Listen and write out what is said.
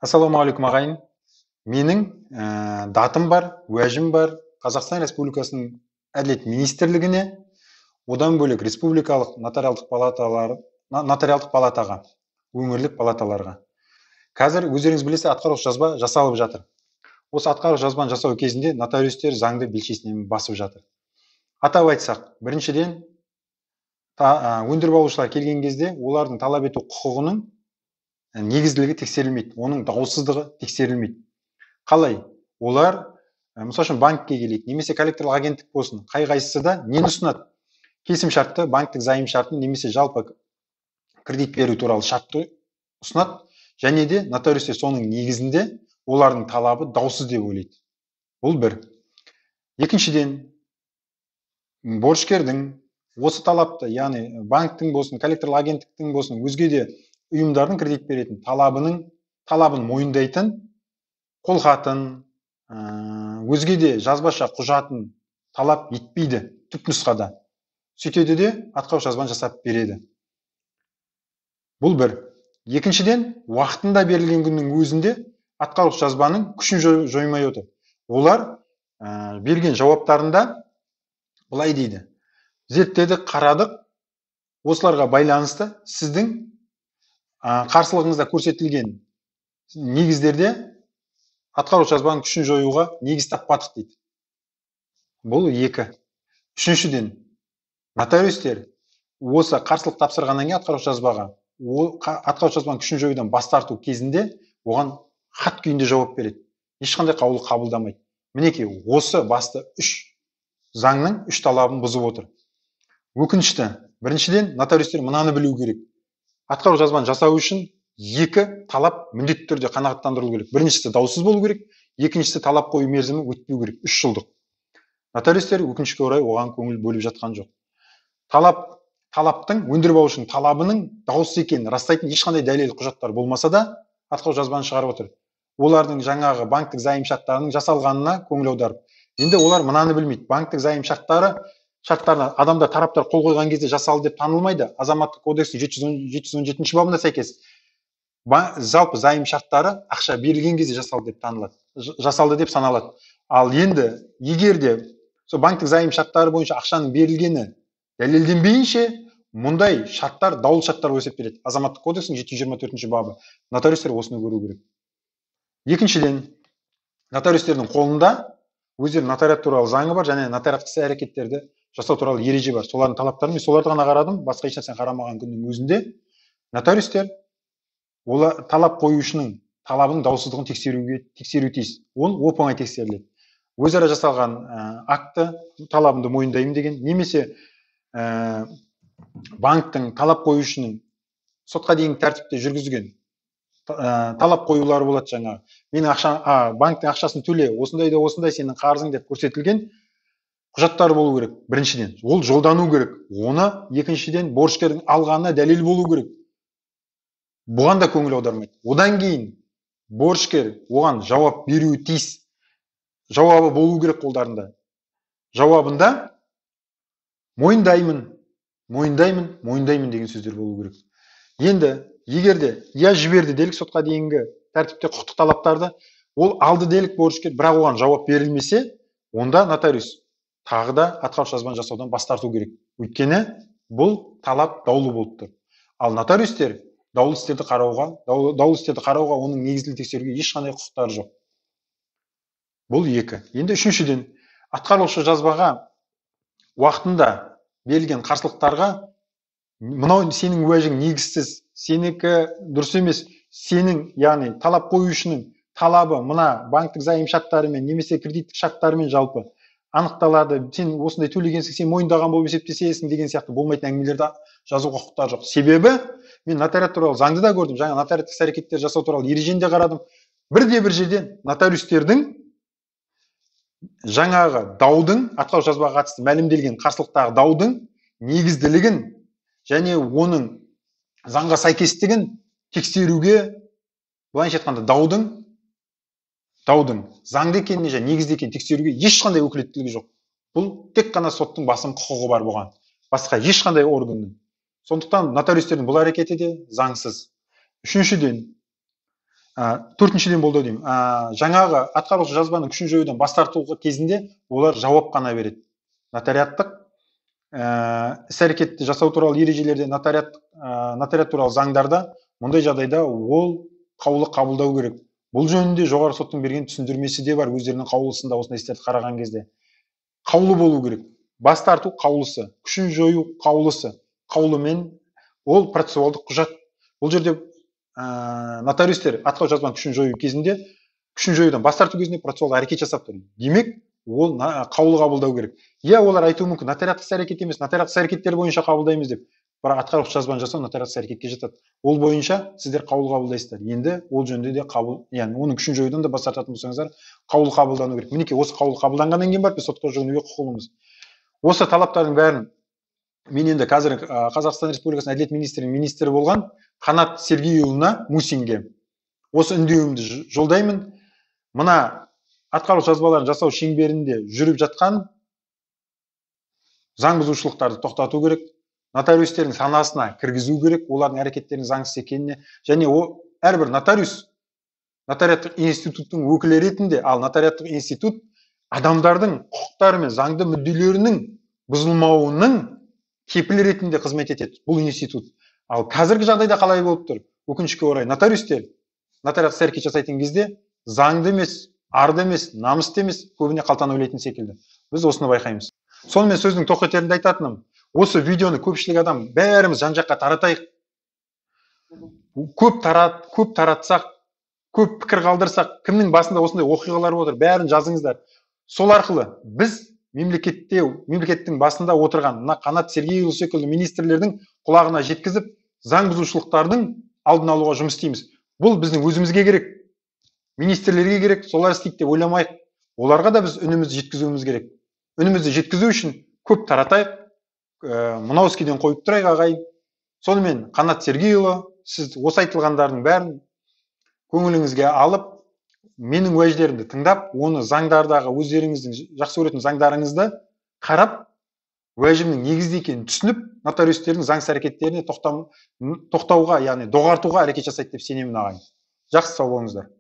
Ассалаумағалейкум ағайын. Менің датым бар, уәжім бар Қазақстан Республикасының Әділет Министрлігіне, одан бөлек республикалық нотариалдық палатаға, өңірлік палаталарға. Қазір өздеріңіз білесіз, атқарушы жазба жасалып жатыр. Осы атқарушы жазбаны жасау кезінде нотариустер заңды белшесінен басып жатыр. Атап айтсақ, біріншіден өндіріп алушылар келген кезде олардың талап ету құқығының негізділігі тексерілмейді, оның даусыздығы тексерілмейді. Қалай? Олар, мысалы үшін банкке келейік, немесе коллекторлық агенттік болсын, қай-қайсысы да нені ұсынады? Келісімшартты, банктік займ шартын, немесе жалпы кредит беру туралы шартты ұсынады, және де нотариустер соның негізінде олардың талабы даусыз деп ойлайды. Бұл бір. Екіншіден, борышкердің осы талапты, яғни банктің болсын, коллекторлық агенттіктің болсын, өзге де ұйымдардың кредит беретін талабын мойындайтын қолхатын, өзге де жазбаша құжатын талап етпейді түпнұсқада. Сөйтеді де атқарушы жазбаны жасап береді. Бұл бір. Екіншіден, уақытында берілген күннің өзінде атқарушы жазбаның күшін жоймай отыр. Олар берген жауаптарында былай дейді: зерттедік, қарадық, осыларға байланысты сіздің қарсылығыңызда көрсетілген негіздерде атқарушы жазбаның күшін жоюға негіз таппадық дейді. Бұл екі. Үшіншіден, нотариустер осы қарсылық тапсырғаннан кейін атқарушы жазбаға, атқарушы жазбаның күшін жоюдан бас тарту кезінде оған хат күйінде жауап береді. Ешқандай қаулы қабылдамайды. Мінекей, осы басты заңның үш талабын бұзып отыр. Өкінішті. Біріншіден, нотариустер мынаны білу керек: атқарушы жазбаны жасау үшін екі талап міндетті түрде қанағаттандырылу керек. Біріншісі даусыз болу керек, екіншісі талап қою мерзімі өтпеу керек, 3 жылдық. Нотариустер өкінішке орай оған көңіл бөліп жатқан жоқ. Талаптың, өндіріп алушының талабының даусыз екенін растайтын ешқандай дәлел құжаттар болмаса да, атқарушы жазбаны шығарып отыр. Олардың жаңағы банктік займ шарттарының жасалғанына көңіл аударып. Енді олар мынаны білмейді: банктік займ шарттарына адамдар, тараптар қол қойған кезде жасалды деп танылмайды. Азаматтық кодекстің 717 бабына сәйкес жалпы займ шарттары ақша берілген кезде жасалды деп танылады, жасалды деп саналады. Ал енді егер де сол банктік займ шарттары бойынша ақшаның берілгені дәлелденбейінше, мұндай шарттар даулы шарттар болып есептеледі. Азаматтық кодекстің 724 бабы. Нотариустер осыны көру керек. Екіншіден, нотариустердің қолында өздерінің нотариат туралы заңы бар, және нотариат іс-әрекеттерді жасау туралы ереже бар. Солардың талаптарын мен соларды ғана қарадым, басқа ешнәрсені қарамаған күннің өзінде нотариустер талап қоюшының талабының даусыздығын тексеру тиіс. Ол оп-оңай тексеріледі. Өзара жасалған акты талабымды мойындаймын деген, немесе банктың талап қоюшының сотқа дейінгі тәртіпте жүргізген талап қоюлары болады. Жаңағы менің банктың ақшасын төле, осындай да осындай сенің қарызың деп көрсетілген құжаттар болу керек. Біріншіден, ол жолдану керек. Оны екіншіден, борышкердің алғанына дәлел болу керек. Бұған да көңіл аудармайды. Одан кейін борышкер оған жауап беруі тиіс. Жауабы болу керек қолдарында. Жауабында мойындаймын деген сөздер болу керек. Енді егер де я жіберді делік сотқа дейінгі тәртіпте құқықтық талаптарды, ол алды делік борышкер, бірақ оған жауап берілмесе, онда нотариус тағы да атқарушы жазбаны жасаудан бас тарту керек. Өйткені бұл талап даулы болып тұр. Ал нотариустер даулы істерді қарауға, оның негізін тексеруге ешқандай құқықтары жоқ. Бұл екі. Енді үшіншіден, атқарушы жазбаға уақытында берілген қарсылықтарға, мынау сенің уәжің негізсіз, сенікі дұрыс емес, сенің, яғни талап қоюшының талабы мына банктік займ шарттарымен, немесе кредиттік шарттарымен жалпы анықталады, сен осындай төлегенсің, сен мойындаған болып есептесесің деген сияқты болмайтын әңгімелерді жазуға құқықтары жоқ. Себебі мен нотариат туралы заңды да көрдім, жаңа нотариаттық іс-әрекеттер жасау туралы ережені де қарадым. Бірде-бір жерде нотариустердің жаңағы даудың, атқарушы жазбаға қатысты мәлімделген қарсылықтағы даудың негізділігін және оның заңға сәйкестігін тексеруге, былайша айтқанда даудың заңды екеніне және негізді екенін тексеруге ешқандай өкілеттілігі жоқ. Бұл тек қана соттың басым құқығы бар бұған. Басқа ешқандай органның. Сондықтан нотариустердің бұл әрекеті де заңсыз. Үшіншіден, Төртіншіден болдау деймін. Жаңағы атқарушы жазбаны күшін жоюдан бас тарту кезінде олар жауап қана береді. Нотариаттық іс әрекетті жасау туралы ережелерде, нотариат туралы заңдарда мұндай жағдайда ол қаулы қабылдау керек. Бұл жөнінде жоғары соттың берген түсіндірмесі де бар, өздерінің қаулысында осындай істерді қараған кезде. Қаулы болу керек. Бас тарту қаулысы, күшін жою қаулысы. Қаулымен ол процессуалдық құжат. Бұл жерде нотариустер атқару жазбаның күшін жою кезінде, күшін жоюдан бас тарту кезінде процессуалдық әрекет жасап тұр. Демек, ол қаулы қабылдау керек. Олар айтуы мүмкін, нотариаттық іс-әрекет емес, нотариаттық іс-әрекеттер бойынша қабылдаймыз деп. Бірақ атқарушы жазбаны жасау нотариаттық іс-әрекетке жатады. Ол бойынша сіздер қаулы қабылдайсыздар. Енді ол жөнінде де яғни оның күшін жоюдан да бас тартатын болсаңыздар, қаулы қабылдану керек. Мінекей осы қаулы қабылданғаннан кейін барып біз сотқа жүгінуге құқылымыз. Осы талаптардың бәрін мен енді қазір Қазақстан Республикасының әділет министрінің министрі болған Қанат Сергейұлына Мусинге осы үндеуімді жолдаймын. Мына атқару жазбаларын жасау шеңберінде жүріп жатқан заң бұзушылықтарды тоқтату керек, нотариустердің санасына кіргізу керек, олардың әрекеттерінің заңсыз екеніне, және әрбір нотариус нотариаттық институттың өкілі ретінде, ал нотариаттық институт адамдардың құқықтары мен заңды мүдделерінің бұзылмауының кепілі ретінде қызмет етеді бұл институт. Ал қазіргі жағдайда қалай болып тұр? Өкінішке орай нотариустер нотариаттық іс-әрекет жасайтын кезде заңды емес, арды емес, намысты емес, көбіне қалтаны ойлайтын секілді. Біз осыны байқаймыз. Сонымен сөздің тоқетерінде айтатыным, осы видеоны көпшілік адам бәріміз жан-жаққа таратайық. Көп таратсақ, көп пікір қалдырсақ, кімнің басында осындай оқиғалар отыр, бәрін жазыңыздар. Сол арқылы біз мемлекеттің басында отырған Қанат Сергейұлы секілді министрлердің құлағына жеткізіп, заң бұзушылықтардың алдын алуға жұмыс істейміз. Бұл біздің өзімізге керек, министрлерге керек, солар істейді деп ойламайық. Оларға да біз үнімізді жеткізуіміз керек. Үнімізді жеткізу үшін көп таратайық, Мынаускеден қойып тұрайық ағайын. Сонымен Қанат Сергейұлы, сіз осы айтылғандардың бәрін көңіліңізге алып, менің уәждерімді тыңдап, оны заңдардағы өздеріңіздің жақсы көретін заңдарыңызды қарап, уәжімнің негізді екенін түсініп, нотариустердің заңсыз әрекеттеріне тоқтауға, яғни доғартуға әрекет жасайды деп сенемін ағайын. Жақсы, сау болыңыздар.